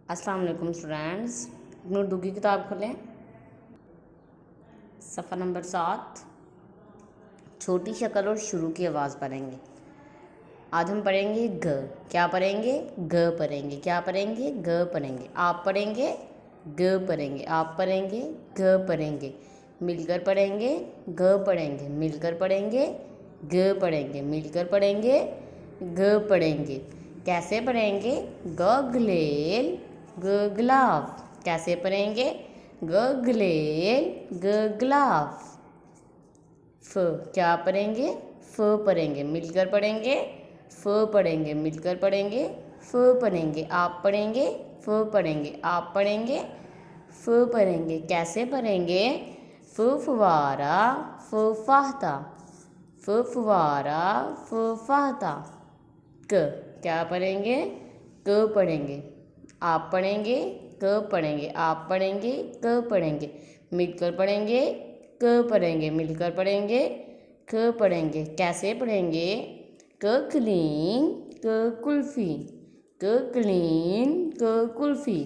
السلام علیکم اسٹوڈینٹس، اپنی اردو کی کتاب کھولیں، صفحہ نمبر 7۔ چھوٹی شکل اور شروع کی آواز پڑھیں گے۔ آج ہم پڑھیں گے گ۔ کیا پڑھیں گے؟ گ پڑھیں گے۔ کیا پڑھیں گے؟ گ پڑھیں گے۔ آپ پڑھیں گے گ پڑھیں گے۔ آپ پڑھیں گے گ پڑھیں گے۔ مل کر پڑھیں گے گ پڑھیں گے۔ مل کر پڑھیں گے گ پڑھیں گے۔ مل کر پڑھیں گے گ پڑھیں گے۔ کیسے پڑھیں گے؟ گلیل گ گلاف۔ کیسے پڑھیں گے؟ گلیل گ گلاف۔ ف کیا پڑھیں گے؟ ف پڑھیں گے۔ مل کر پڑھیں گے ف پڑھیں گے۔ مل کر پڑھیں گے ف پڑھیں گے۔ آپ پڑھیں گے ف پڑھیں گے۔ آپ پڑھیں گے ف پڑھیں گے۔ کیسے پڑھیں گے؟ ف فوارہ ف فاختہ۔ ف فوارہ ف فاختہ۔ ک کیا پڑھیں گے؟ ک پڑھیں گے۔ آپ پڑھیں گے ک پڑھیں گے۔ آپ پڑھیں گے ک پڑھیں گے۔ مل کر پڑھیں گے ک پڑھیں گے۔ مل کر پڑھیں گے ک پڑھیں گے۔ کیسے پڑھیں گے؟ ک کلین ک کلفی۔ ک کلین ک کلفی۔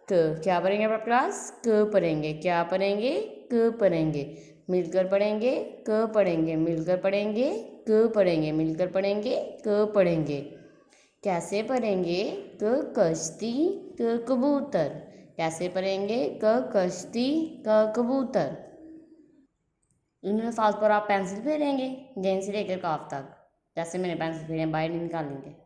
ک کیا پڑھیں گے اپنا کلاس؟ ک پڑھیں گے۔ کیا پڑھیں گے؟ ک پڑھیں گے۔ مل کر پڑھیں گے ک پڑھیں گے۔ مل کر پڑھیں گے ک پڑھیں گے۔ مل کر پڑھیں گے ک پڑھیں گے۔ کیسے پڑھیں گے؟ ک کشتی ک کبوتر۔ کیسے پڑھیں گے؟ ک کشتی ک کبوتر۔ ان الفاظ پر آپ پینسل پھیریں گے، جین سے لے کر کاف تک، جیسے میں نے پینسل پھیرے باہر نہیں نکالیں گے۔